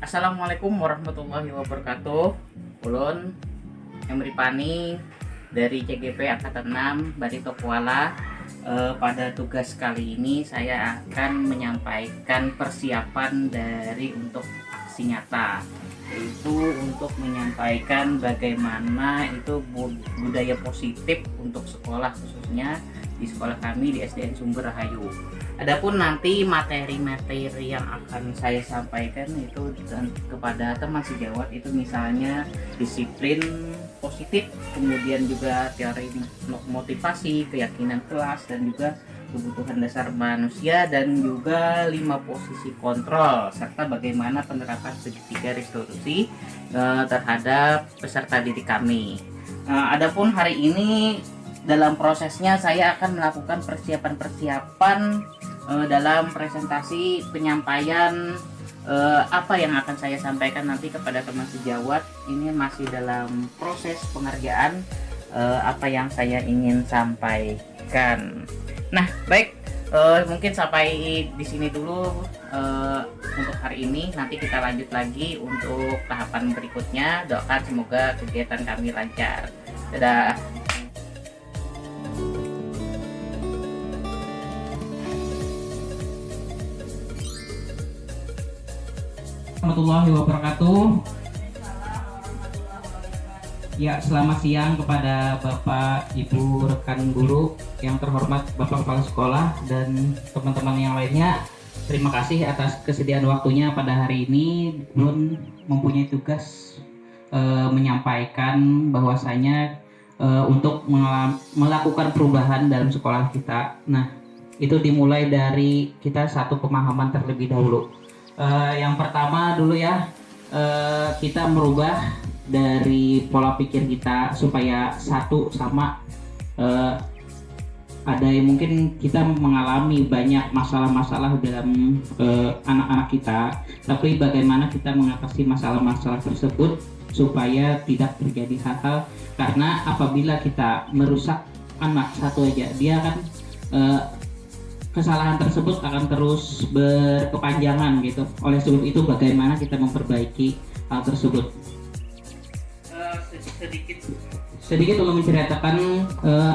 Assalamualaikum warahmatullahi wabarakatuh. Ulun Emri Pani dari CGP Angkatan 6 Barito Kuala. Pada tugas kali ini saya akan menyampaikan persiapan dari untuk aksi nyata, yaitu untuk menyampaikan bagaimana itu budaya positif untuk sekolah, khususnya di sekolah kami di SDN Sumber Rahayu. Adapun nanti materi-materi yang akan saya sampaikan itu kepada teman sejawat itu misalnya disiplin positif, kemudian juga teori motivasi, keyakinan kelas, dan juga kebutuhan dasar manusia, dan juga 5 posisi kontrol, serta bagaimana penerapan segitiga restitusi terhadap peserta didik kami. Adapun hari ini dalam prosesnya saya akan melakukan persiapan dalam presentasi penyampaian apa yang akan saya sampaikan nanti kepada teman sejawat. Ini masih dalam proses pengerjaan apa yang saya ingin sampaikan. Nah, baik, mungkin sampai di sini dulu untuk hari ini. Nanti kita lanjut lagi untuk tahapan berikutnya. Doakan semoga kegiatan kami lancar. Dadah. Warahmatullahi wabarakatuh. Ya, selamat siang kepada Bapak, Ibu, rekan guru yang terhormat, Bapak Kepala Sekolah, dan teman-teman yang lainnya. Terima kasih atas kesediaan waktunya pada hari ini. Belum mempunyai tugas menyampaikan bahwasanya untuk melakukan perubahan dalam sekolah kita. Nah, itu dimulai dari kita satu pemahaman terlebih dahulu. Yang pertama dulu ya, kita merubah dari pola pikir kita supaya satu sama. Ada yang mungkin kita mengalami banyak masalah-masalah dalam anak-anak kita, tapi bagaimana kita mengatasi masalah-masalah tersebut supaya tidak terjadi hal-hal, karena apabila kita merusak anak satu aja, dia akan kesalahan tersebut akan terus berkepanjangan gitu. Oleh sebab itu bagaimana kita memperbaiki hal tersebut. Sedikit untuk menceritakan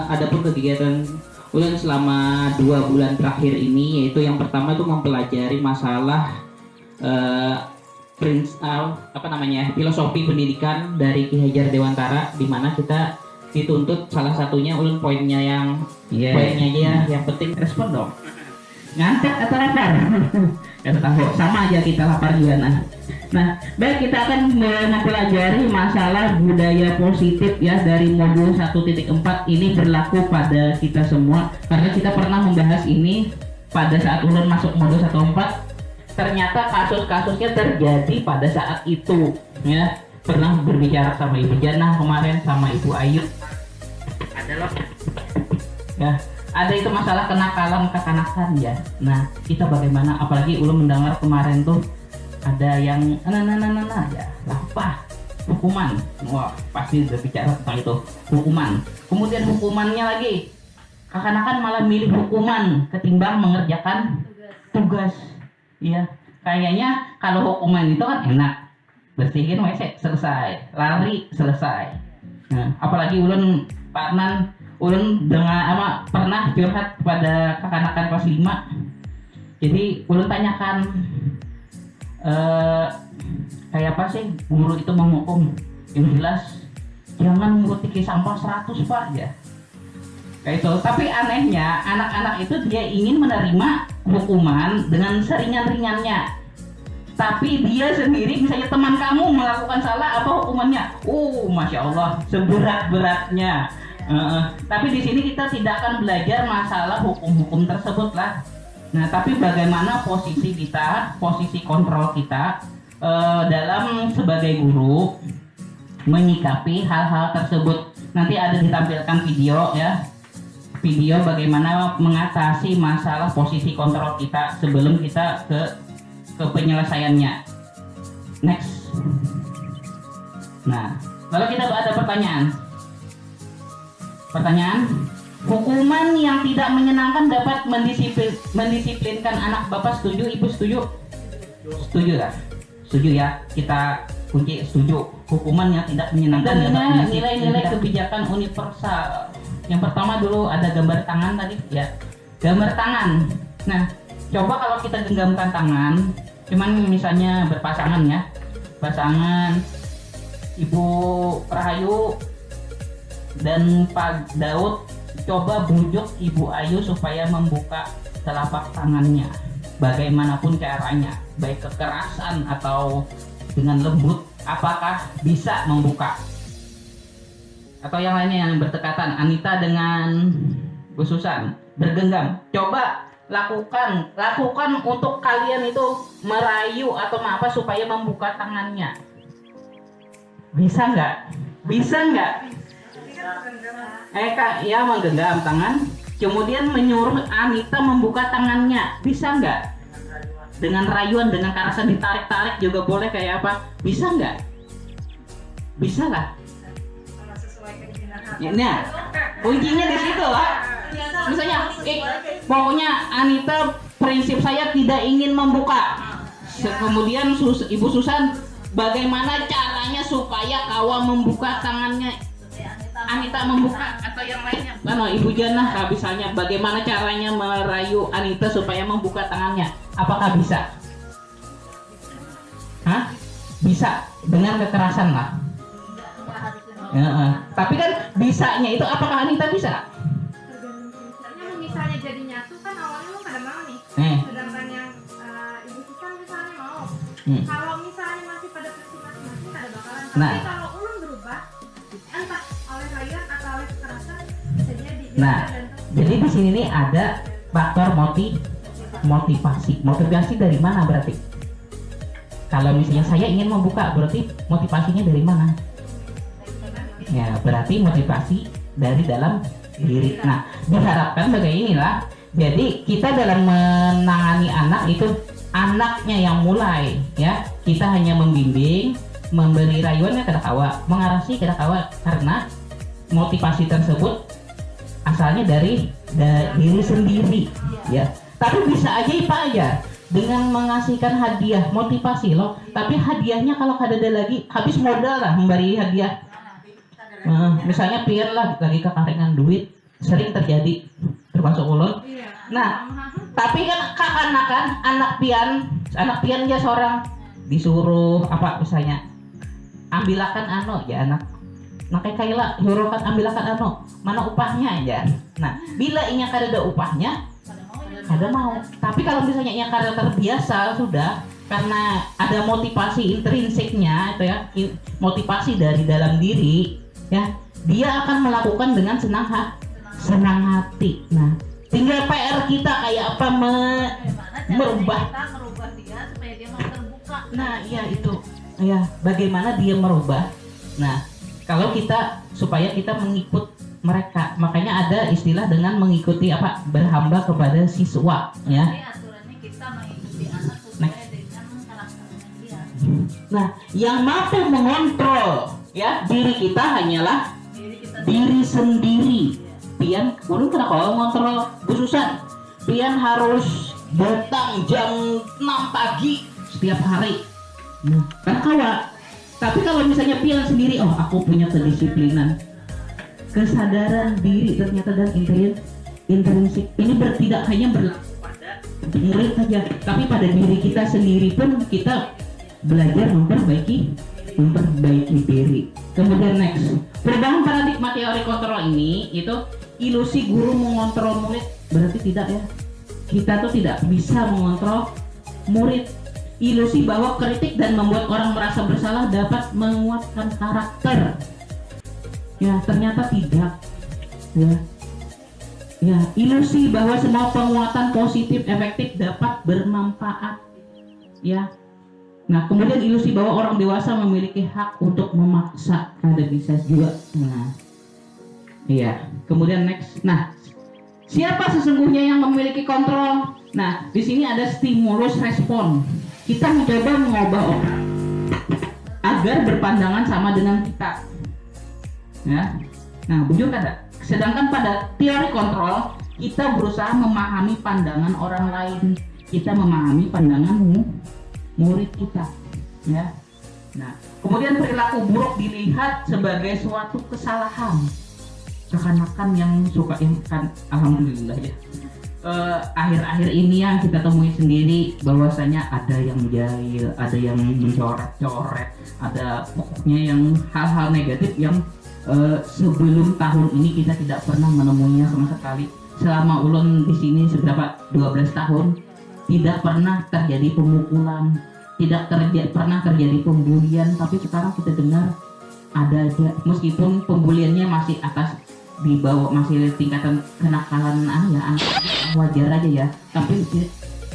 adapun kegiatan Ulun selama 2 bulan terakhir ini, yaitu yang pertama itu mempelajari masalah filosofi pendidikan dari Ki Hajar Dewantara, di mana kita dituntut salah satunya Ulun poinnya poinnya aja ya, yang penting respon dong. Ngantek atau lapar? Sama aja kita lapar juga. Nah, baik, kita akan mempelajari masalah budaya positif ya dari modul 1.4. Ini berlaku pada kita semua karena kita pernah membahas ini pada saat Ulun masuk modul 1.4. Ternyata kasus-kasusnya terjadi pada saat itu ya. Pernah berbicara sama Ibu Jana kemarin, sama Ibu Ayu. Ada loh. Ya, ada itu masalah kenakalan kekanakan ya. Nah, kita bagaimana, apalagi Ulun mendengar kemarin tuh ada yang ya, apa? Hukuman. Wah, pasti berbicara tentang itu, hukuman. Kemudian hukumannya lagi, kekanakan malah milih hukuman ketimbang mengerjakan tugas. Iya, kayaknya kalau hukuman itu kan enak. Bersihin WC selesai, lari selesai. Nah, apalagi Ulun pernah curhat pada kekanakan kelas 5. Jadi Ulun tanyakan kayak apa sih guru itu menghukum. Yang jelas jangan mengutik sampah 100 Pak ya. Kayak itu. Tapi anehnya anak-anak itu dia ingin menerima hukuman dengan seringan-ringannya. Tapi dia sendiri, misalnya teman kamu melakukan salah, apa hukumannya? Masya Allah, seberat-beratnya. Tapi di sini kita tidak akan belajar masalah hukum-hukum tersebut lah. Nah, tapi bagaimana posisi kita, posisi kontrol kita dalam sebagai guru menyikapi hal-hal tersebut. Nanti ada ditampilkan video ya, video bagaimana mengatasi masalah posisi kontrol kita sebelum kita ke penyelesaiannya. Next. Nah, lalu kita ada pertanyaan. Hukuman yang tidak menyenangkan dapat mendisiplinkan anak. Bapak setuju? Ibu setuju? Setuju lah. Setuju ya? Kita kunci setuju. Hukuman yang tidak menyenangkan. Nilai-nilai kebijakan universal. Yang pertama dulu ada gambar tangan tadi ya. Gambar tangan. Nah, coba kalau kita genggamkan tangan, cuman misalnya berpasangan ya. Pasangan Ibu Rahayu dan Pak Daud, coba bujuk Ibu Ayu supaya membuka telapak tangannya. Bagaimanapun caranya, baik kekerasan atau dengan lembut, apakah bisa membuka? Atau yang lainnya yang berdekatan, Anita dengan Bu Susan bergenggam. Coba lakukan untuk kalian itu merayu atau apa supaya membuka tangannya. Bisa nggak? Kak, ya menggenggam tangan, kemudian menyuruh Anita membuka tangannya, bisa nggak? Dengan rayuan, dengan karasan ditarik-tarik juga boleh kayak apa? Bisa nggak? Bisa lah. Nah, kuncinya di situ lah. Misalnya, pokoknya Anita prinsip saya tidak ingin membuka. Kemudian Ibu Susan, bagaimana caranya supaya kawa membuka tangannya? Anita membuka atau yang lainnya? Ibu Jana misalnya, bagaimana caranya merayu Anita supaya membuka tangannya? Apakah bisa? Bisa dengan kekerasan lah. Tapi kan bisanya itu apakah Anita bisa? Misalnya jadi nyatu kan awalnya lo pada mau nih. Sedangkan yang Ibu Susan misalnya mau. Kalau misalnya masih pada prinsip masing-masing ada bakalan. Tapi kalau ulun berubah, entah oleh rayuan atau oleh kekerasan, bisa jadi. Jadi di sini nih ada faktor motivasi. Motivasi dari mana berarti? Kalau misalnya saya ingin membuka, berarti motivasinya dari mana? Ya, berarti motivasi dari dalam diri. Nah, diharapkan sebagai inilah. Jadi kita dalam menangani anak itu anaknya yang mulai, ya. Kita hanya membimbing, memberi rayuannya kada kawa, mengarasi kada kawa, karena motivasi tersebut asalnya dari diri sendiri, ya. Tapi bisa aja apa aja dengan mengasihkan hadiah, motivasi loh. Tapi hadiahnya kalau kada ada lagi, habis modal lah memberi hadiah. Misalnya pian lah lagi kekarengan duit, sering terjadi termasuk ulun. Nah, tapi kan kekanakan anak pian aja seorang disuruh apa misalnya ambilakan ya anak kaila suruhkan ambilakan mana upahnya aja. Nah, bila inya kada ada upahnya kada mau. Tapi kalau misalnya inya kada terbiasa sudah karena ada motivasi intrinsiknya itu ya, motivasi dari dalam diri, ya, dia akan melakukan dengan senang hati. Nah, tinggal PR kita kayak apa merubah dia supaya dia mau terbuka. Nah, iya itu. Ya, bagaimana dia merubah. Nah, kalau kita supaya kita mengikut mereka, makanya ada istilah dengan mengikuti apa? Berhamba kepada siswa, ya. Jadi aturannya kita mengikuti anak sesuai dengan karakternya dia. Nah, yang mampu mengontrol ya diri kita hanyalah diri sendiri. Pian urung kena kalau ngontrol Bu Susan. Pian harus datang jam 6 pagi setiap hari. Kan kawa. Tapi kalau misalnya pian sendiri, aku punya kedisiplinan, kesadaran diri ternyata dan intrinsik. Ini tidak hanya berlaku pada murid saja, tapi pada diri kita sendiri pun kita belajar memperbaiki diri. Kemudian next, perubahan paradigma teori kontrol ini itu ilusi guru mengontrol murid, berarti tidak ya. Kita tuh tidak bisa mengontrol murid. Ilusi bahwa kritik dan membuat orang merasa bersalah dapat menguatkan karakter. Ya, ternyata tidak. Ya, ilusi bahwa semua penguatan positif efektif dapat bermanfaat. Ya. Nah, kemudian ilusi bahwa orang dewasa memiliki hak untuk memaksa, ada bisa juga. Nah, iya. Kemudian next. Nah, siapa sesungguhnya yang memiliki kontrol? Nah, di sini ada stimulus respon. Kita mencoba mengubah orang agar berpandangan sama dengan kita. Ya. Nah, bujur ada. Sedangkan pada teori kontrol, kita berusaha memahami pandangan orang lain. Kita memahami pandangan murid kita. Ya. Nah, kemudian perilaku buruk dilihat sebagai suatu kesalahan. Rekan-rekan yang suka kan, alhamdulillah ya. Akhir-akhir ini yang kita temui sendiri bahwasanya ada yang jahil, ada yang mencoret-coret, ada pokoknya yang hal-hal negatif yang sebelum tahun ini kita tidak pernah menemuinya sama sekali. Selama ulun di sini seberapa 12 tahun tidak pernah terjadi pemukulan, tidak pernah terjadi pembulian, tapi sekarang kita dengar ada aja, meskipun pembuliannya masih atas di bawah, masih tingkatan kenakalan ya, wajar aja ya, tapi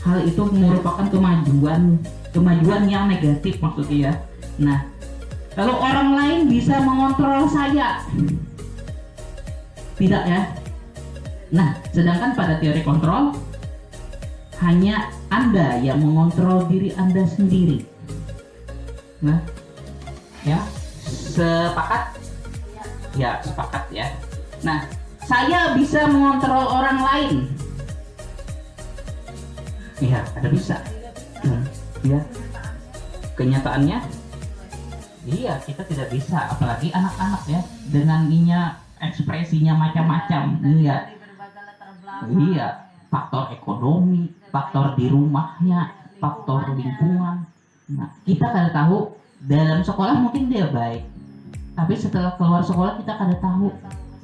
hal itu merupakan kemajuan yang negatif maksudnya ya. Nah, kalau orang lain bisa mengontrol saya, tidak ya. Nah, sedangkan pada teori kontrol hanya Anda yang mengontrol diri Anda sendiri. Nah, ya, sepakat? Ya, sepakat ya. Nah, saya bisa mengontrol orang lain. Iya, ada bisa. Ya, kenyataannya, iya kita tidak bisa, apalagi anak-anak ya, dengan ekspresinya macam-macam. Iya, faktor ekonomi, faktor di rumahnya, faktor lingkungan. Nah, kita kada tahu, dalam sekolah mungkin dia baik, tapi setelah keluar sekolah kita kada tahu.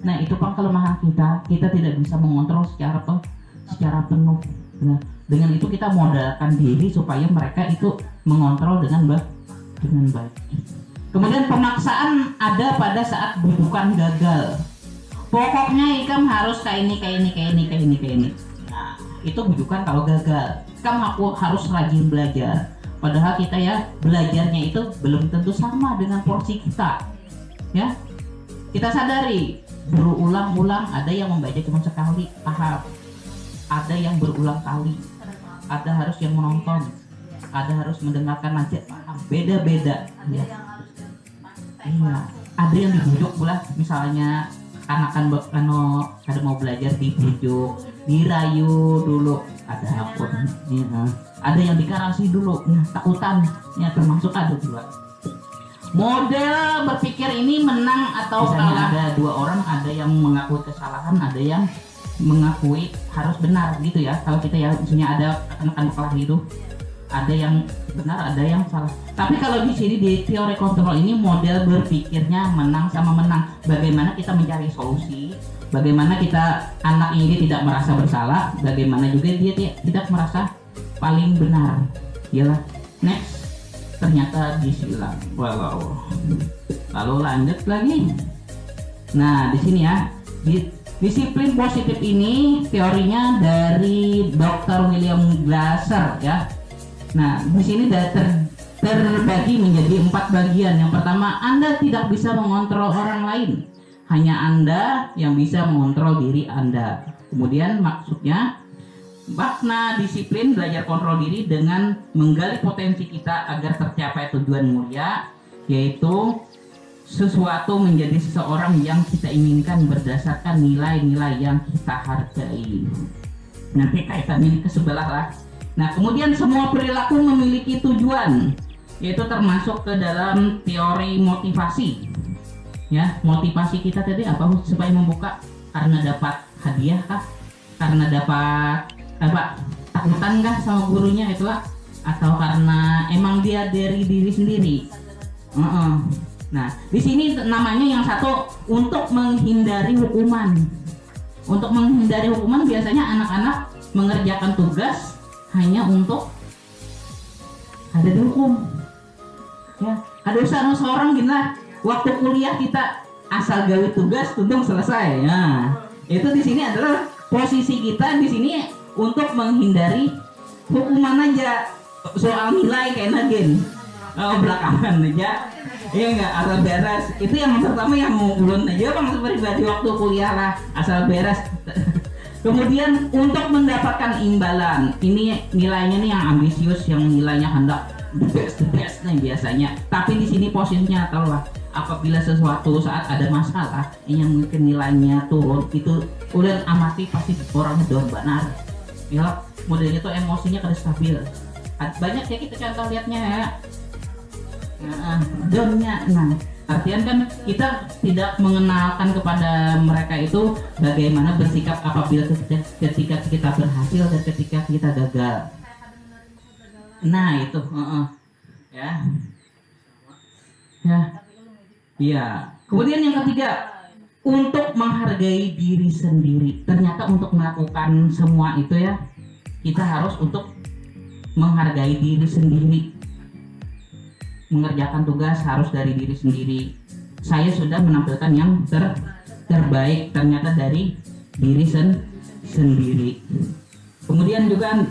Nah, itu kan kelemahan kita tidak bisa mengontrol secara penuh. Nah, dengan itu kita modalkan diri supaya mereka itu mengontrol dengan baik. Kemudian pemaksaan ada pada saat bukan gagal. Pokoknya ikam harus kayak ini. Nah, itu bukan kalau gagal. Kamu harus rajin belajar. Padahal kita ya belajarnya itu belum tentu sama dengan porsi kita. Ya, kita sadari berulang-ulang, ada yang membaca cuma sekali paham, ada yang berulang kali, ada harus yang menonton, ada harus mendengarkan aja paham, beda-beda. Ya. Iya, ada yang dibujuk pula, misalnya anak-anak ada mau belajar dibujuk, dirayu dulu, ada pun, ya. Ada yang dikarasi dulu, takutan, ya termasuk ada juga. Model berpikir ini menang atau kalah. Ada dua orang, ada yang mengakui kesalahan, ada yang mengakui harus benar gitu ya. Kalau kita ya misalnya ada anak-anak kelas gitu, ada yang benar, ada yang salah. Tapi kalau di sini di teori kontrol ini model berpikirnya menang sama menang. Bagaimana kita mencari solusi, bagaimana kita anak ini tidak merasa bersalah, bagaimana juga dia tidak merasa paling benar. Yalah, next. Ternyata disilang. Wow. Lalu lanjut lagi. Nah, di sini ya, disiplin positif ini teorinya dari Dr. William Glasser ya. Nah, di sini terbagi menjadi 4 bagian. Yang pertama, Anda tidak bisa mengontrol orang lain. Hanya Anda yang bisa mengontrol diri Anda. Kemudian maksudnya, makna disiplin belajar kontrol diri dengan menggali potensi kita agar tercapai tujuan mulia, yaitu sesuatu menjadi seseorang yang kita inginkan berdasarkan nilai-nilai yang kita hargai. Nanti kaitannya ke sebelah lah. Nah, kemudian semua perilaku memiliki tujuan, yaitu termasuk ke dalam teori motivasi. Ya, motivasi kita tadi apa? Supaya membuka, karena dapat hadiah kah? Karena dapat takutan kah sama gurunya itulah, atau karena emang dia dari diri sendiri. Nah, di sini namanya yang satu untuk menghindari hukuman. Untuk menghindari hukuman biasanya anak-anak mengerjakan tugas hanya untuk ada dihukum. Ya, ada usaha seorang gini lah. Waktu kuliah kita asal gawe tugas tuntung selesai. Nah, itu di sini adalah posisi kita di sini untuk menghindari hukuman aja. Soal nilai kayak nagin belakangan aja, iya nggak, asal beres. Itu yang pertama yang mau ulun aja bang pribadi waktu kuliah lah, asal beres. Kemudian untuk mendapatkan imbalan, ini nilainya nih yang ambisius, yang nilainya hendak the best nih biasanya. Tapi di sini posisinya tahu lah, apabila sesuatu saat ada masalah yang mungkin nilainya turun, itu ulun amati pasti orangnya down benar. Ya, modelnya tuh emosinya kada stabil. Banyak ya kita contoh lihatnya ya. Donnya. Nah, artian kan kita tidak mengenalkan kepada mereka itu bagaimana bersikap apabila ketika kita berhasil dan ketika kita gagal. Nah itu, ya, ya, iya. Kemudian yang ketiga, untuk menghargai diri sendiri. Ternyata untuk melakukan semua itu ya, kita harus untuk menghargai diri sendiri. Mengerjakan tugas harus dari diri sendiri. Saya sudah menampilkan yang terbaik ternyata dari diri sendiri. Kemudian juga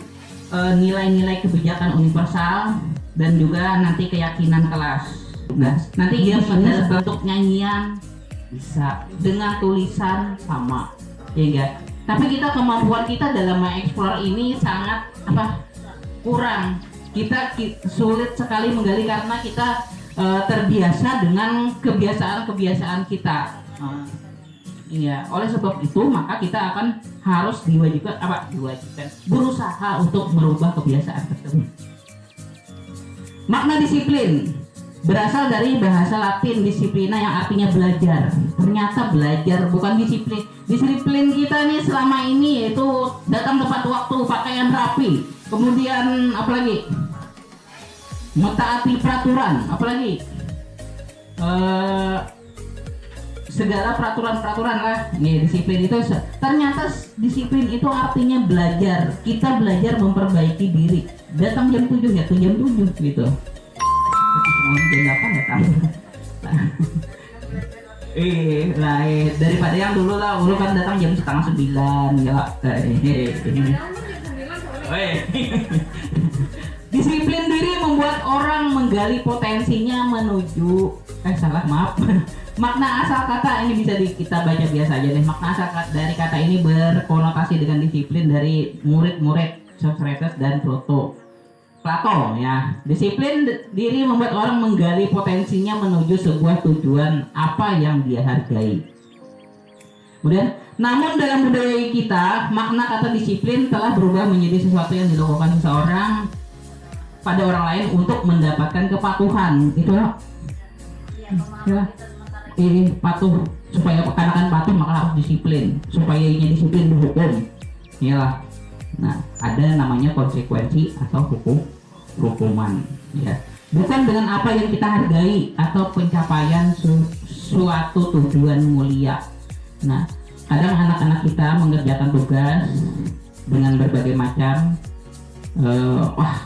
nilai-nilai kebijakan universal dan juga nanti keyakinan kelas. Nah, nanti dia dalam bentuk nyanyian bisa, dengan tulisan sama, ya enggak? Tapi kita kemampuan kita dalam mengeksplor ini sangat kurang. Kita sulit sekali menggali karena kita terbiasa dengan kebiasaan kita. Iya, oleh sebab itu maka kita akan harus diwajibkan berusaha untuk merubah kebiasaan tersebut. Makna disiplin berasal dari bahasa Latin disciplina yang artinya belajar. Ternyata belajar bukan disiplin. Disiplin kita nih selama ini yaitu datang tepat waktu, pakaian rapi, kemudian apalagi mentaati peraturan, apalagi segala peraturan lah. Nih disiplin itu ternyata disiplin itu artinya belajar. Kita belajar memperbaiki diri. Datang jam 7 ya, jam 7 gitu. Jam 8 datang. Daripada yang dulu lah, dulu kan datang jam setengah 9 ya. Disiplin diri membuat orang menggali potensinya menuju makna asal kata ini bisa kita baca biasa aja deh. Makna asal dari kata ini berkonotasi dengan disiplin dari murid-murid Socrates dan Plato ya. Disiplin diri membuat orang menggali potensinya menuju sebuah tujuan apa yang dia hargai. Kemudian, namun dalam budaya kita, makna kata disiplin telah berubah menjadi sesuatu yang dilakukan seseorang pada orang lain untuk mendapatkan kepatuhan. Itulah ya, patuh, supaya karena patuh maka harus disiplin, supaya ini disiplin dihukum. Iyalah. Nah, ada namanya konsekuensi atau hukuman ya. Bukan dengan apa yang kita hargai atau pencapaian suatu tujuan mulia. Nah, kadang anak-anak kita mengerjakan tugas dengan berbagai macam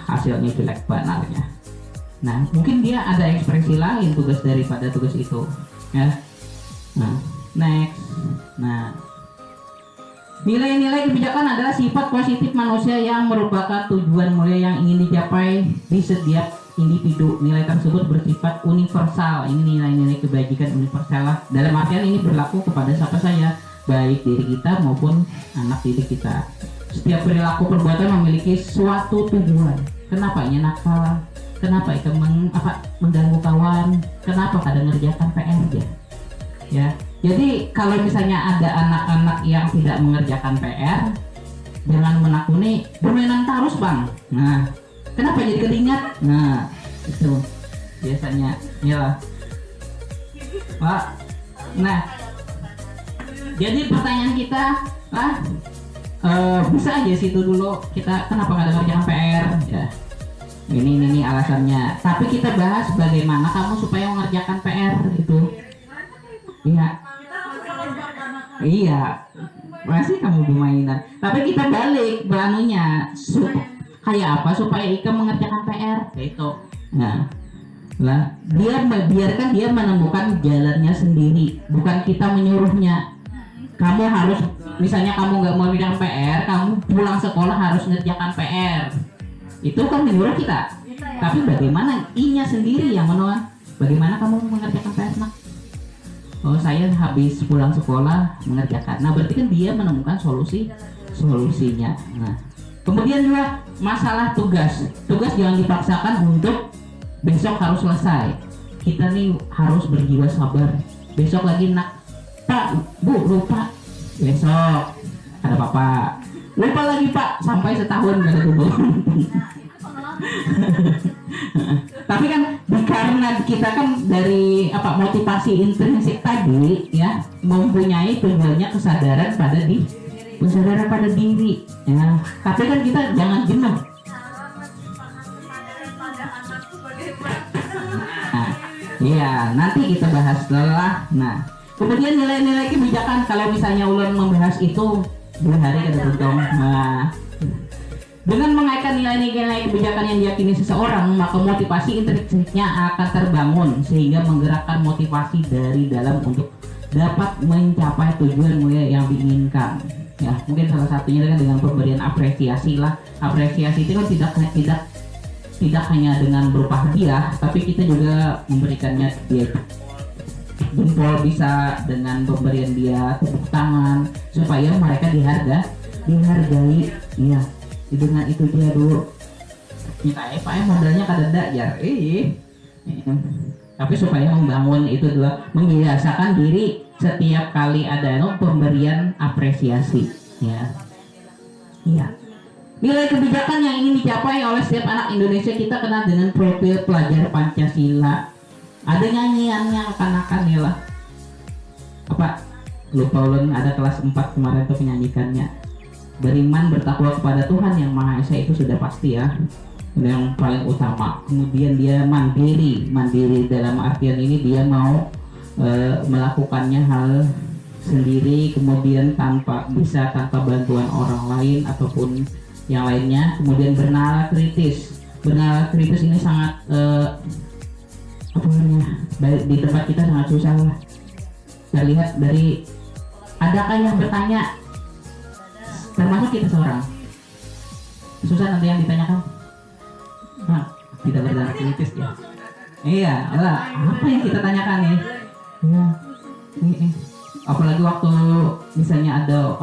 hasilnya jelek banalnya. Nah, mungkin dia ada ekspresi lain tugas daripada tugas itu ya. Nah, next. Nah, nilai-nilai kebijakan adalah sifat positif manusia yang merupakan tujuan mulia yang ingin dicapai di setiap individu. Nilai tersebut bersifat universal. Ini nilai-nilai kebajikan universal lah. Dalam artian ini berlaku kepada siapa saja, baik diri kita maupun anak didik kita. Setiap perilaku perbuatan memiliki suatu tujuan. Kenapa ia nakal? Kenapa itu mengganggu kawan? Kenapa kadang ngerjakan PR aja? Ya. Jadi kalau misalnya ada anak-anak yang tidak mengerjakan PR, jangan menakuni, permainan terus bang. Nah, kenapa jadi keringat? Nah, itu biasanya, ya Pak. Nah, jadi pertanyaan kita, bisa aja situ dulu kita kenapa nggak ada ngerjakan PR? Ya, ini alasannya. Tapi kita bahas bagaimana kamu supaya mengerjakan PR itu. Iya, masih kamu bermainan. Tapi kita balik belanunya, kayak apa supaya Ika mengerjakan PR? Itu. Nah, biarkan dia menemukan jalannya sendiri, bukan kita menyuruhnya. Kamu harus, misalnya kamu nggak mau mengerjakan PR, kamu pulang sekolah harus mengerjakan PR. Itu kan menyuruh kita. Tapi bagaimana Inya sendiri yang menuan? Bagaimana kamu mengerjakan PR nak? Oh, saya habis pulang sekolah mengerjakan. Nah, berarti kan dia menemukan solusinya. Nah, kemudian juga masalah tugas. Tugas jangan dipaksakan untuk besok harus selesai. Kita nih harus berjiwa sabar. Besok lagi nak, Pak, Bu, lupa. Besok ada papa. Lupa lagi Pak, sampai setahun nggak ada hubungan. Tapi kan karena kita kan dari motivasi intrinsik tadi ya mempunyai tujuannya kesadaran pada diri ya. Tapi kan kita jangan jenuh. Nah, iya, nanti kita bahas setelah. Nah, kemudian nilai-nilai kebijakan, kalau misalnya ulun membahas itu 2 hari kada tuntung. Nah, dengan mengaitkan nilai-nilai kebijakan yang diyakini seseorang, maka motivasi intrinsiknya akan terbangun sehingga menggerakkan motivasi dari dalam untuk dapat mencapai tujuan yang diinginkan. Ya, mungkin salah satunya kan dengan pemberian apresiasi lah. Apresiasi itu kan tidak hanya dengan berupa hadiah, tapi kita juga memberikannya dia jempol, bisa dengan pemberian dia tepuk tangan supaya mereka dihargai. Iya. Dengan itu dia dulu kita modalnya kadang ya tapi supaya membangun itu adalah membiasakan diri setiap kali ada pemberian apresiasi ya. Iya, nilai kebijakan yang ingin dicapai oleh setiap anak Indonesia kita kenal dengan profil pelajar Pancasila. Ada nyanyiannya akan-akan ya lah lupa ulun, ada kelas 4 kemarin tuh menyanyikannya. Beriman bertakwa kepada Tuhan Yang Maha Esa, itu sudah pasti ya, yang paling utama. Kemudian dia mandiri dalam artian ini dia mau melakukannya hal sendiri, kemudian tanpa bantuan orang lain ataupun yang lainnya. Kemudian bernalar kritis ini sangat di tempat kita sangat susah lah. Saya lihat dari adakah yang bertanya, termasuk kita seorang, susah nanti yang ditanyakan. Nah, tidak berdarah kritis ya. Iya, apa yang kita tanyakan nih? Iya, apalagi waktu misalnya ada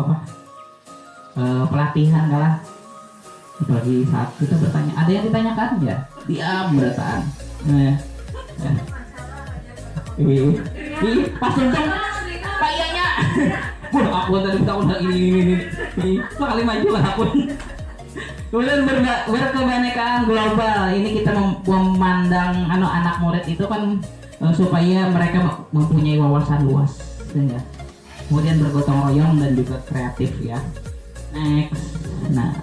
pelatihan kalah, apalagi saat kita bertanya, ada yang ditanyakan ya, diam berataan. Pas untung kayaknya aku tadi tahu ini kali maju lah aku. Kemudian berkebenekaan global, ini kita memandang anak murid itu kan supaya mereka mempunyai wawasan luas ya. Kemudian bergotong royong dan juga kreatif ya. Next. Nah,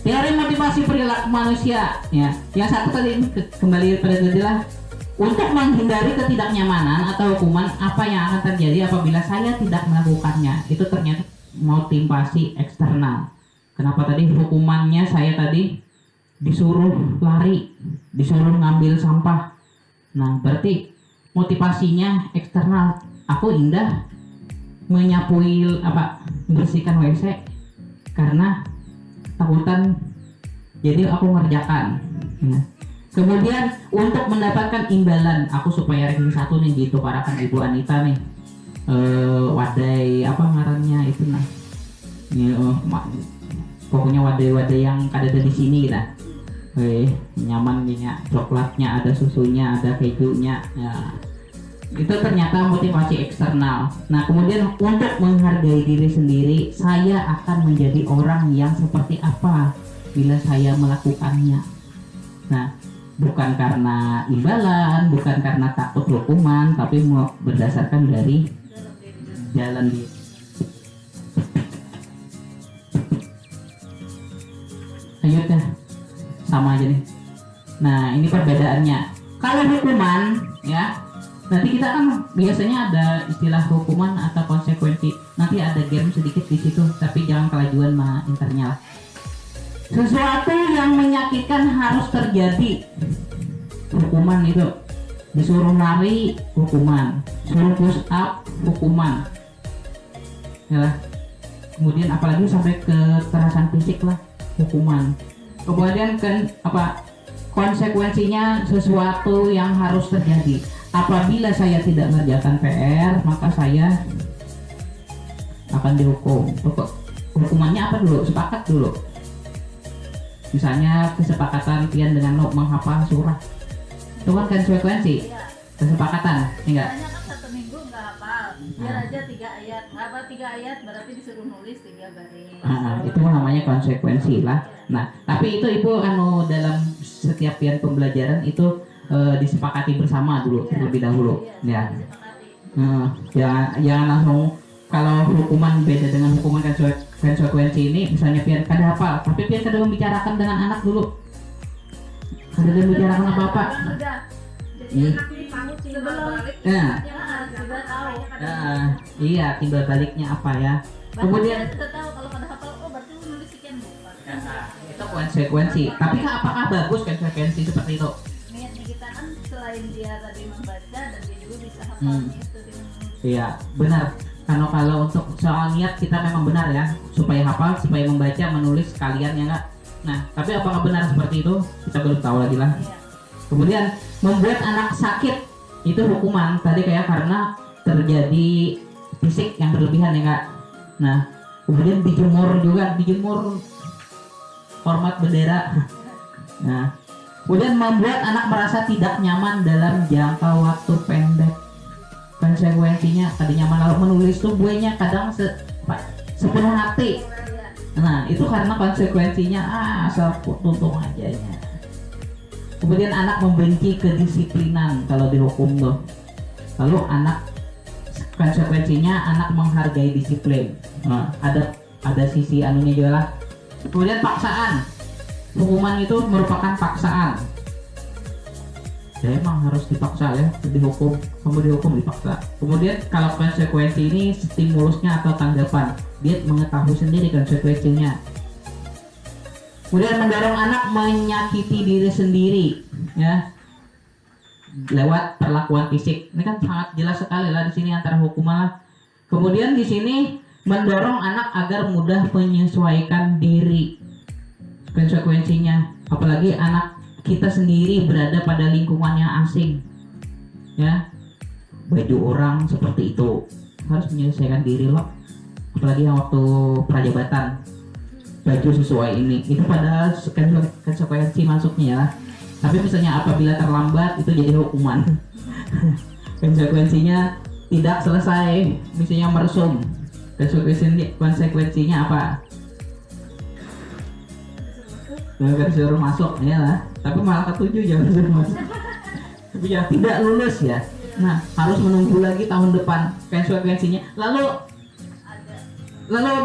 teori motivasi perilaku manusia ya. Yang satu tadi kembali pada jadilah untuk menghindari ketidaknyamanan atau hukuman, apa yang akan terjadi apabila saya tidak melakukannya. Itu ternyata motivasi eksternal. Kenapa tadi hukumannya saya tadi disuruh lari, disuruh ngambil sampah. Nah, berarti motivasinya eksternal. Aku indah menyapui membersihkan WC karena takutan, jadi aku ngerjakan. Nah, kemudian untuk mendapatkan imbalan, aku supaya ranking 1 nih dituparakan Ibu Anita nih. Wadai ngarannya itu nah. Ya, pokoknya wadai yang ada di sini kita. Nyaman nih ya, coklatnya ada, susunya ada, kejunya. Ya. Itu ternyata motivasi eksternal. Nah, kemudian untuk menghargai diri sendiri, saya akan menjadi orang yang seperti apa bila saya melakukannya. Nah, bukan karena imbalan, bukan karena takut hukuman, tapi berdasarkan dari jalan dia. Lanjut ya, sama aja nih. Nah, ini perbedaannya. Kalau hukuman ya, nanti kita kan biasanya ada istilah hukuman atau konsekuensi. Nanti ada game sedikit di situ, tapi jangan kelajuan internya lah. Sesuatu yang menyakitkan harus terjadi, hukuman itu. Disuruh lari, hukuman. Suruh push up, hukuman. Ya. Kemudian apalagi sampai kekerasan fisik lah, hukuman. Kemudian konsekuensinya sesuatu yang harus terjadi. Apabila saya tidak mengerjakan PR, maka saya akan dihukum. Hukumannya apa dulu? Sepakat dulu. Misalnya kesepakatan pian dengan menghafal surah. Itu kan konsekuensi. Kesepakatan, enggak? Kan 1 minggu nggak hafal. Biar aja 3 ayat. Apa 3 ayat berarti disuruh nulis 3 baris. Itu namanya konsekuensi lah. Nah, tapi itu Ibu dalam setiap pian pembelajaran itu disepakati bersama dulu terlebih dahulu ya. Jangan langsung kalau hukuman beda dengan hukuman konsekuensi ini, misalnya pian kada hafal tapi pian kada membicarakan dengan anak dulu, kada membicarakan apa-apa. Jadi anak dipanggil timbal balik. Sudah tahu. Iya, timbal baliknya apa ya. Kemudian sudah tahu kalau pada hafal, oh berarti menulis sekian bukan. itu konsekuensi. Tapi apakah bagus konsekuensi seperti itu? Niatnya kita kan selain dia tadi membaca dan dia juga bisa hafalnya itu dengan menulis. Iya, benar. Kalau untuk soal niat kita memang benar ya, supaya hafal, supaya membaca, menulis sekalian ya enggak. Nah, tapi apakah benar seperti itu? Kita belum tahu lagi lah. Iya. Kemudian membuat anak sakit itu hukuman tadi kayak karena terjadi fisik yang berlebihan ya enggak. Nah, kemudian dijemur hormat bendera. Nah, kemudian membuat anak merasa tidak nyaman dalam jangka waktu pendek. Konsekuensinya tadi nyaman lalu menulis tuh buahnya kadang sepenuh hati. Nah, itu karena konsekuensinya asal tuntung aja ya. Kemudian anak membenci kedisiplinan kalau dihukum tuh. Lalu konsekuensinya anak menghargai disiplin. Nah, ada sisi anunya juga lah. Kemudian paksaan. Hukuman itu merupakan paksaan. Ya emang harus dipaksa ya, dihukum. Kamu dihukum dipaksa. Kemudian kalau konsekuensi ini stimulusnya atau tanggapan, dia mengetahui sendiri konsekuensinya. Kemudian mendorong anak menyakiti diri sendiri ya lewat perlakuan fisik. Ini kan sangat jelas sekali lah di sini antara hukuman lah. Kemudian di sini mendorong anak agar mudah menyesuaikan diri. Konsekuensinya apalagi anak kita sendiri berada pada lingkungan yang asing ya, baju orang seperti itu harus menyelesaikan diri loh, apalagi yang waktu prajabatan baju sesuai ini itu padahal konsekuensi masuknya ya. Tapi misalnya apabila terlambat itu jadi hukuman. Konsekuensinya tidak selesai, misalnya meresum, konsekuensinya apa? Gak disuruh masuk ya lah, tapi malah ketujuh jangan disuruh masuk. Tapi ya tidak lulus ya. Nah, harus menunggu lagi tahun depan konsekuensinya. Lalu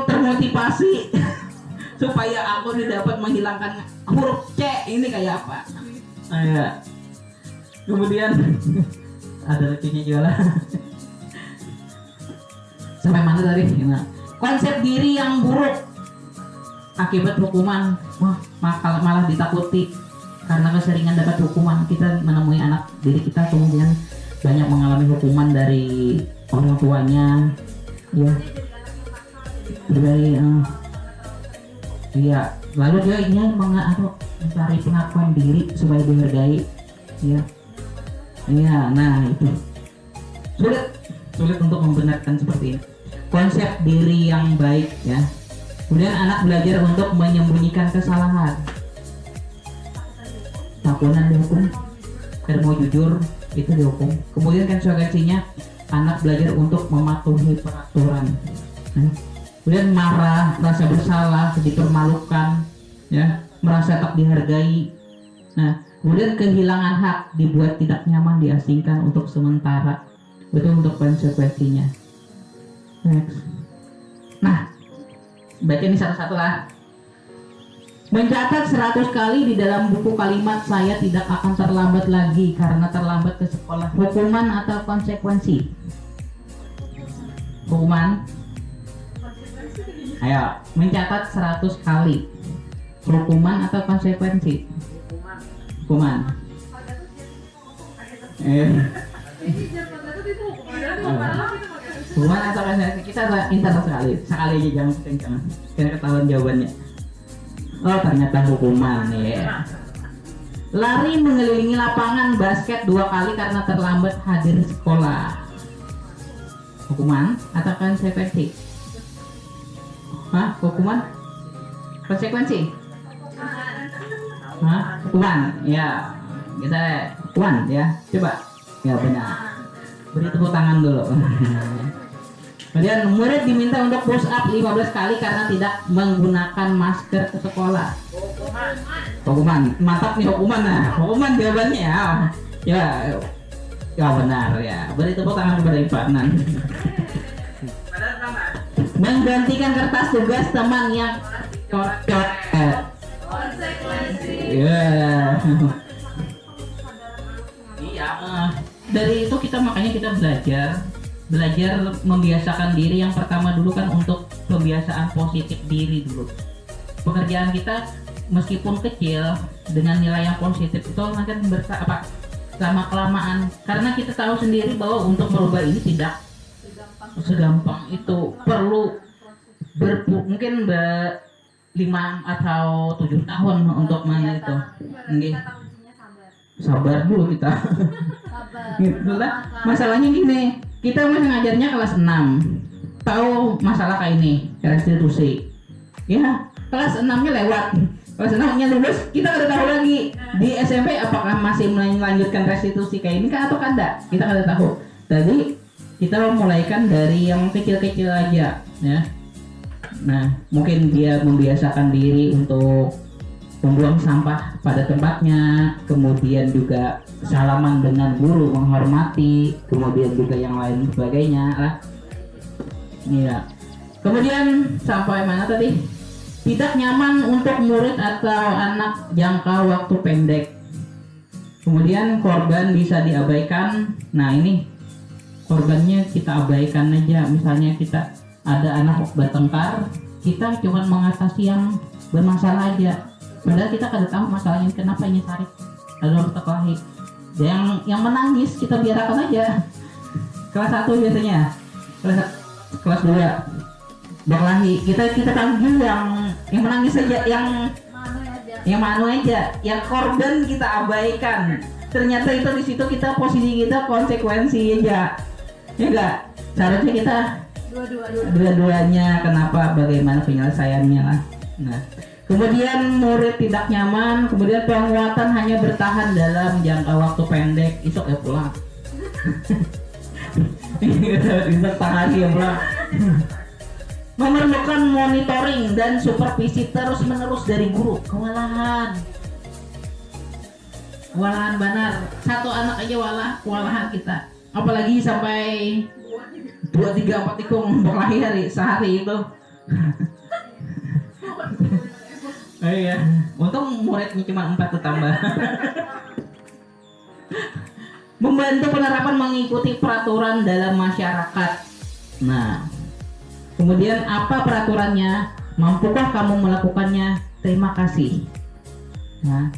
termotivasi supaya aku dapat menghilangkan huruf C ini kayak apa? Ya. Kemudian ada lucunya juga lah. Sampai mana tadi? Nah, konsep diri yang buruk akibat hukuman, malah ditakuti karena keseringan dapat hukuman. Kita menemui anak diri kita kemudian banyak mengalami hukuman dari orang tuanya, ya. Iya, lalu dia mencari pengakuan diri supaya dihargai, ya. Iya, nah itu sulit untuk membenarkan seperti ini. Konsep diri yang baik, ya. Kemudian anak belajar untuk menyembunyikan kesalahan. Takunan dihukum, karena mau jujur itu dihukum. Kemudian konsekuensinya anak belajar untuk mematuhi peraturan. Kemudian marah, merasa bersalah, dipermalukan, ya, merasa tak dihargai. Nah, kemudian kehilangan hak, dibuat tidak nyaman, diasingkan untuk sementara. Itu untuk konsekuensinya. Next. Nah, baca ini satu-satu lah. Mencatat 100 kali di dalam buku kalimat saya tidak akan terlambat lagi karena terlambat ke sekolah. Hukuman atau konsekuensi? Hukuman. Ayo, mencatat 100 kali. Hukuman atau konsekuensi? Hukuman. Hukuman atau konsekuensi? Kita internet sekali aja, jangan kencang. Karena ketahuan jawabannya. Oh, ternyata hukuman ya. Lari mengelilingi lapangan basket 2 kali karena terlambat hadir sekolah. Hukuman atau konsekuensi? Hah? Hukuman? Konsekuensi? Hah? Hukuman? Ya. Kita hukuman ya. Coba. Ya benar. Beri tepuk tangan dulu. Kemudian murid diminta untuk push up 15 kali karena tidak menggunakan masker ke sekolah. Hukuman, mantap nih hukuman. Nah, hukuman jawabannya ya. Ya benar ya. Beri tepuk tangan kepada Ipanan. Menggantikan kertas tugas teman yang cocok. Ya. Iya. Dari itu makanya kita belajar membiasakan diri. Yang pertama dulu kan untuk pembiasaan positif diri dulu. Pekerjaan kita meskipun kecil dengan nilai yang positif itu akan lama kelamaan, karena kita tahu sendiri bahwa untuk merubah ini tidak segampang itu, perlu mungkin 5 atau 7 tahun untuk mana itu. Nggih. Sabar dulu kita. Itulah masalahnya gini, kita masih ngajarnya kelas 6, tahu masalah kayak ini restitusi ya, kelas 6-nya lewat, kelas 6-nya lulus, kita udah tahu lagi di SMP apakah masih melanjutkan restitusi kayak ini kan atau enggak, kita udah tahu. Jadi kita mulaikan dari yang kecil-kecil aja ya. Nah, mungkin dia membiasakan diri untuk membuang sampah pada tempatnya, kemudian juga salaman dengan guru, menghormati, kemudian juga yang lain sebagainya lah. Iya. Kemudian sampai mana tadi? Tidak nyaman untuk murid atau anak jangka waktu pendek. Kemudian korban bisa diabaikan. Nah ini korbannya kita abaikan aja. Misalnya kita ada anak bertengkar, kita cuma mengatasi yang bermasalah aja. Padahal kita kada tahu masalahnya kenapa ini tarik dalam berkelahi. Yang menangis kita biarkan aja. Kelas 1 biasanya, kelas 2 berkelahi. Kita panggil yang menangis aja, yang manu aja, yang korban kita abaikan. Ternyata itu di situ kita posisi kita konsekuensi aja, ya enggak? Seharusnya kita dua-duanya, kenapa, bagaimana penyelesaiannya lah. Nah. Kemudian murid tidak nyaman, kemudian penguatan hanya bertahan dalam jangka waktu pendek. Isok ya pulang. Isok tahan ya pulang. Memerlukan monitoring dan supervisi terus-menerus dari guru. Kewalahan benar. Satu anak aja kewalahan kita. Apalagi sampai 2, 3, 4 tikung berkelahi sehari itu. Oh iya, untung muridnya cuma 4 tambah. Membantu penerapan mengikuti peraturan dalam masyarakat. Nah, kemudian apa peraturannya? Mampukah kamu melakukannya? Terima kasih. Nah,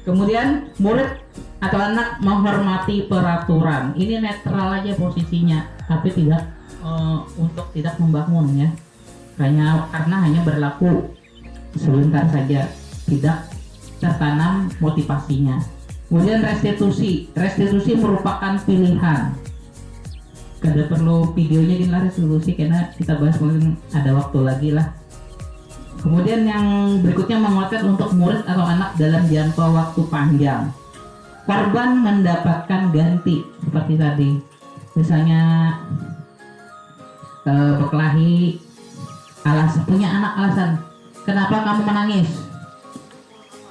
kemudian murid atau anak menghormati peraturan. Ini netral aja posisinya, tapi tidak untuk tidak membangun ya. Karena hanya berlaku sebentar saja, tidak tertanam motivasinya. Kemudian restitusi merupakan pilihan. Kada perlu videonya gini lah restitusi, karena kita bahas mungkin ada waktu lagi lah. Kemudian yang berikutnya menguatkan untuk murid atau anak dalam jangka waktu panjang. Korban mendapatkan ganti seperti tadi, misalnya berkelahi, punya anak alasan. Kenapa kamu menangis?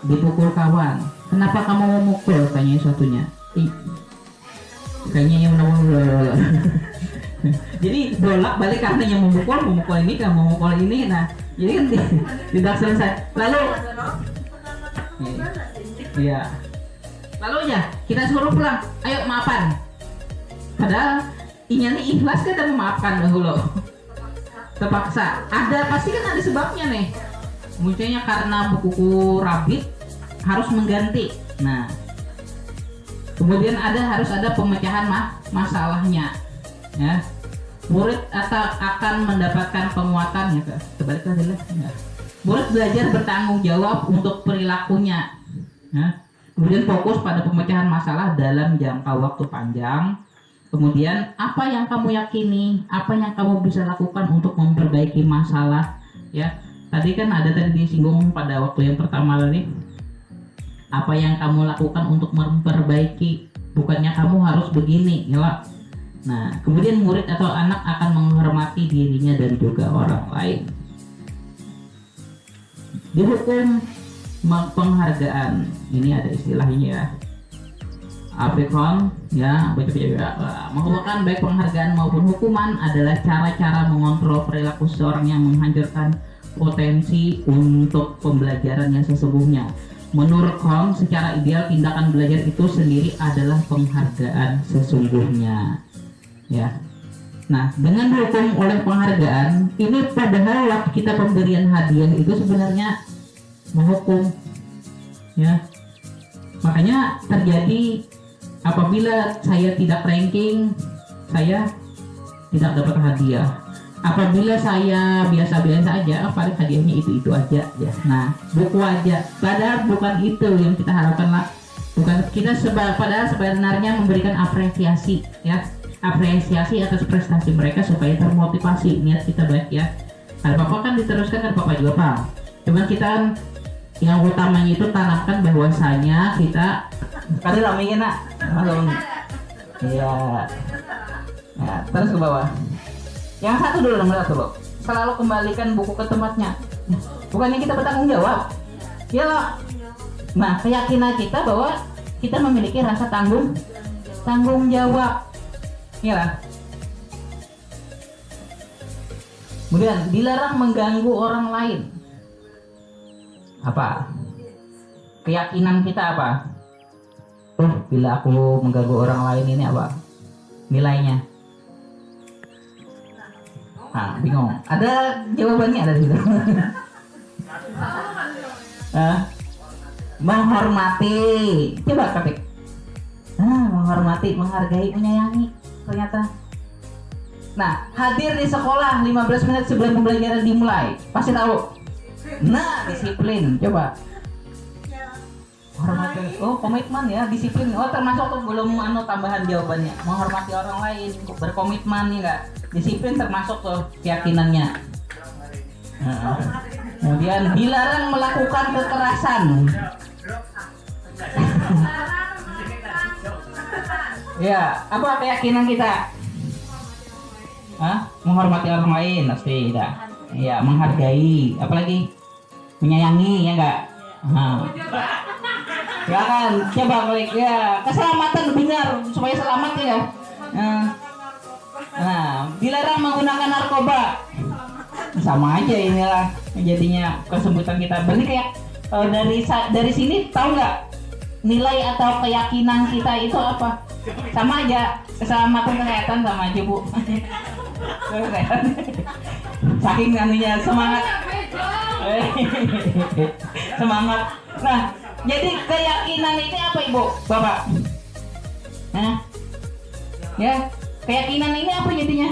Dipukul kawan. Kenapa kamu memukul? Tanya satunya. Kayaknya yang menang. Jadi bolak-balik karena yang memukul ini, kamu memukul ini. Nah, jadi kan tidak selesai. Lalu, iya. Lalu ya kita suruh pulang. Ayo maafan. Padahal inya nih ikhlas kan dan memaafkan dahulu. Terpaksa. Pasti kan ada sebabnya nih. Munculnya karena buku rabit harus mengganti. Nah, kemudian harus ada pemecahan masalahnya. Ya, murid akan mendapatkan penguatan ya. Kebalik adalah ya. Murid belajar bertanggung jawab untuk perilakunya. Ya. Kemudian fokus pada pemecahan masalah dalam jangka waktu panjang. Kemudian apa yang kamu yakini, apa yang kamu bisa lakukan untuk memperbaiki masalah. Ya. Tadi kan ada disinggung pada waktu yang pertama tadi, apa yang kamu lakukan untuk memperbaiki, bukannya kamu harus begini ya. Nah, kemudian murid atau anak akan menghormati dirinya dan juga orang lain. Di hukum penghargaan ini ada istilahnya ya. Aprikon ya, merupakan baik penghargaan maupun hukuman adalah cara-cara mengontrol perilaku seseorang yang menghancurkan potensi untuk pembelajaran yang sesungguhnya. Menurut Kom, secara ideal tindakan belajar itu sendiri adalah penghargaan sesungguhnya. Ya. Nah, dengan dihukum oleh penghargaan, ini padahal waktu kita pemberian hadiah itu sebenarnya menghukum. Ya. Makanya terjadi apabila saya tidak ranking, saya tidak dapat hadiah. Apabila saya biasa-biasa aja, paling hadiahnya itu aja ya. Nah, buku aja. Padahal bukan itu yang kita harapkan lah. Bukan kita padahal sebenarnya memberikan apresiasi ya. Apresiasi atas prestasi mereka supaya termotivasi. Niat kita baik ya. Kalau Bapak kan diteruskan kan Bapak juga Pak. Cuman kita kan yang utamanya itu tanamkan bahwasanya kita kali ramainya nak. Iya. Nah, terus ke bawah. Yang satu dulu, nomor 1 loh. Selalu kembalikan buku ke tempatnya. Bukannya kita bertanggung jawab. Ya loh. Nah, keyakinan kita bahwa kita memiliki rasa tanggung jawab. Ya lah. Kemudian dilarang mengganggu orang lain. Apa? Keyakinan kita apa? Bila aku mengganggu orang lain ini apa? Nilainya? Nah, bingung. Ada jawabannya ada di situ. Menghormati. Coba ketik. Menghormati, menghargai, menyayangi. Ternyata. Nah, hadir di sekolah 15 menit sebelum pembelajaran dimulai. Pasti tahu. Nah, disiplin. Coba. Hormati. Oh, komitmen ya, disiplin. Oh, termasuk tuh belum tambahan jawabannya. Menghormati orang lain, berkomitmen ya enggak? Disiplin termasuk tuh keyakinannya. Kemudian dilarang melakukan kekerasan. Ya, apa keyakinan kita? Menghormati orang lain pasti dah. Ya, menghargai, apalagi menyayangi ya enggak? Ya kan, coba klik ya, keselamatan benar supaya selamat ya. Nah, dilarang menggunakan narkoba. Sama aja inilah jadinya kesebutan kita. Berarti kayak dari sini tahu nggak nilai atau keyakinan kita itu apa? Sama aja, keselamatan kesehatan sama aja Bu. Saking anunya semangat. Semangat. Nah, jadi keyakinan ini apa Ibu, Bapak? Ya, keyakinan ini apa jadinya?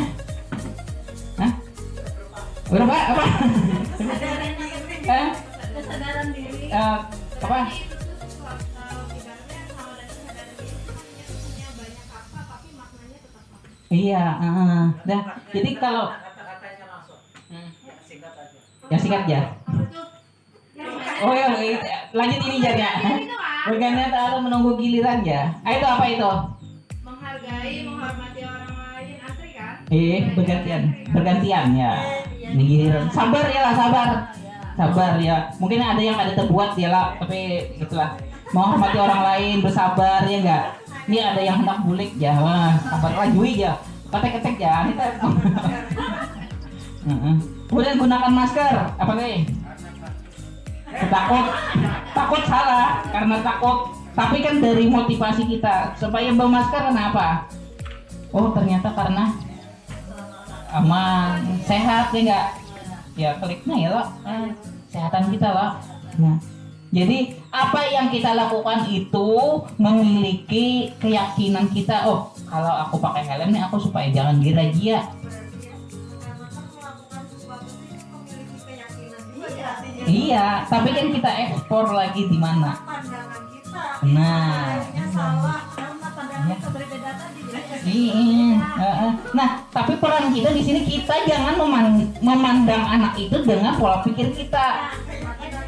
Berapa? Apa? Kesadaran diri. Apa? Iya, nah, jadi kalau yang singkat ya. Oh ya, lanjut ini Jarnya. Bergantian taruh menunggu giliran ya. Itu apa itu? Menghargai, menghormati orang lain, asri kan? Bergantian ya. Ini giliran. Sabar ya lah, sabar ya. Mungkin ada yang ada terbuat ya lah, tapi itulah. Menghormati orang lain, bersabar ya enggak. Ini ada yang hendak bulik ya, sabar lajui ya. Ketek-ketek ya. Kemudian gunakan masker, apa nih? Takut salah karena takut, tapi kan dari motivasi kita supaya bermasker kenapa? Oh ternyata karena aman, sehat ya enggak? Ya kliknya ya lah, kesehatan kita lah. Nah, jadi apa yang kita lakukan itu memiliki keyakinan kita. Oh kalau aku pakai helm nih aku supaya jangan dirajia. Iya, tapi kan kita ekspor lagi di mana? Nah, nah, tapi peran kita di sini kita jangan memandang anak itu dengan pola pikir kita,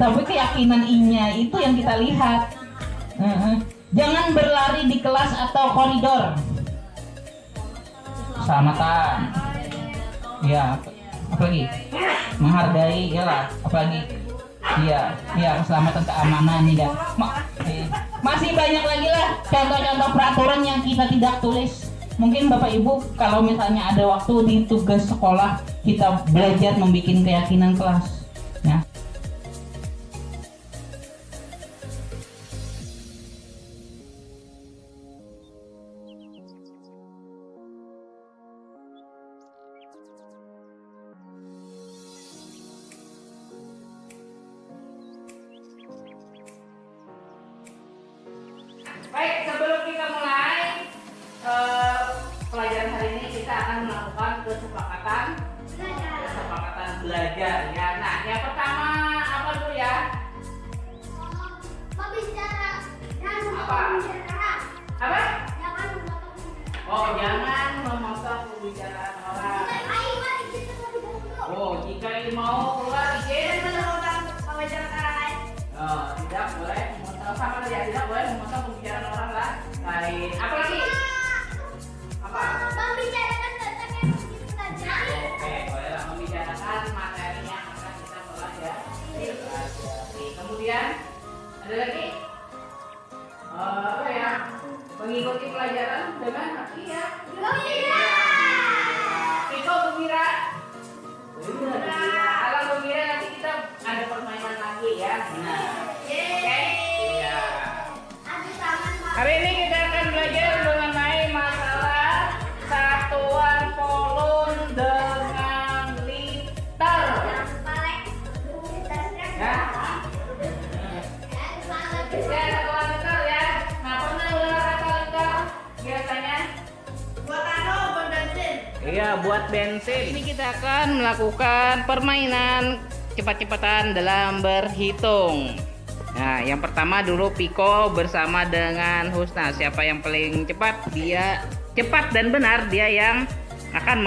tapi keyakinan inya itu yang kita lihat. Jangan berlari di kelas atau koridor. keselamatan. Ya, apalagi menghargai, ya apalagi iya keselamatan, keamanan nih dan masih banyak lagi lah contoh-contoh peraturan yang kita tidak tulis. Mungkin Bapak Ibu kalau misalnya ada waktu di tugas sekolah kita belajar membuat keyakinan kelas ya. Baik, sebelum kita mulai pelajaran hari ini kita akan melakukan kesepakatan belajar ya. Nah, yang pertama apa dulu ya? Berbicara dan Apa? berbicara. Apa? Jangan memotong. Oh, jangan memotong pembicaraan orang. Ayo mari kita terlebih dahulu. Oh, jika ini mau keluar izin. Menurut pembicaraan. Oh, tidak boleh memotong, sama saja tidak boleh memotong pembicaraan orang lain. Apa lagi? Apa? Membicarakan tentang yang begitu saja. Oke, bolehlah membicarakan materi yang akan kita pelajari. Kemudian ada lagi? Apa ya? Mengikuti pelajaran dengan hati ya. Gembira. Piko gembira. Alam gembira, nanti kita ada permainan lagi ya. Nah, oke. Iya. Adu tangan. Hari ini kita akan belajar mengenai masalah satuan volume dengan liter. Ya. Ya, satuan liter ya. Nah, pernah dengar kata liter biasanya? Buat bensin. Iya, buat bensin. Ini kita akan melakukan permainan cepat-cepatan dalam berhitung. Nah, yang pertama dulu Piko bersama dengan Husna. Siapa yang paling cepat, dia cepat dan benar, dia yang akan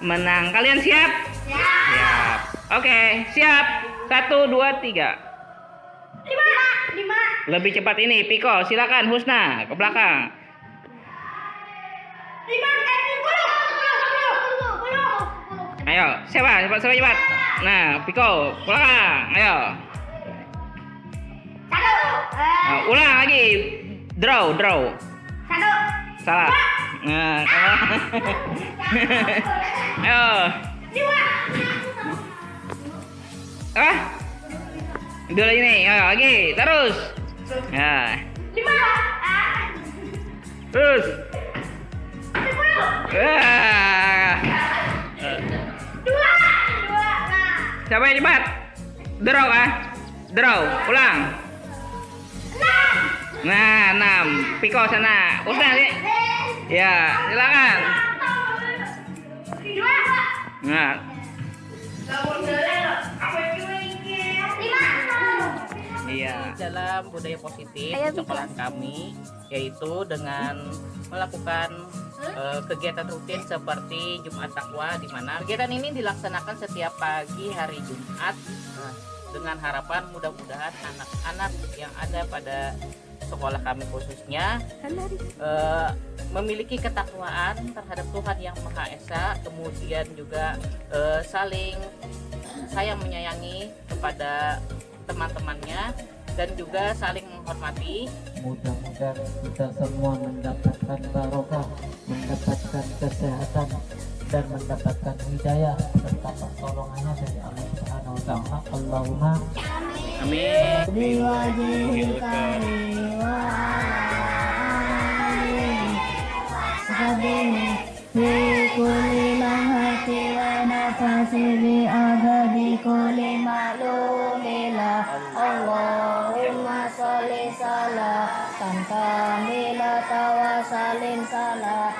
menang. Kalian siap? Siap. Oke, siap. 1, 2, 3. 5. Lebih cepat ini, Piko. Silakan Husna ke belakang. 10. Ayo, siapa cepat. Nah, Piko, belakang. Ayo. Nah, ulang lagi. Draw. Salah. Nah, salah. Ayo. Apa? Dulu ini. Ayo, lagi. Terus. Ya. Terus. Siapa yang cepat? Draw ah. Draw. Ulang. Nah, 6. Piko sana. Udah sih. Ya, silakan. Nah. Iya. Dalam budaya positif di sekolah kami yaitu dengan melakukan kegiatan rutin seperti Jumat Takwa, di mana kegiatan ini dilaksanakan setiap pagi hari Jumat dengan harapan mudah-mudahan anak-anak yang ada pada sekolah kami khususnya memiliki ketakwaan terhadap Tuhan Yang Maha Esa, kemudian juga saling sayang menyayangi kepada teman-temannya dan juga saling menghormati. Mudah-mudahan kita semua mendapatkan barokah, mendapatkan kesehatan, dan mendapatkan hidayah serta pertolongannya dari Allah Subhanahu wa Ta'ala. Allahumma Amin. Allahumma sholli salam kamila tawasalin salam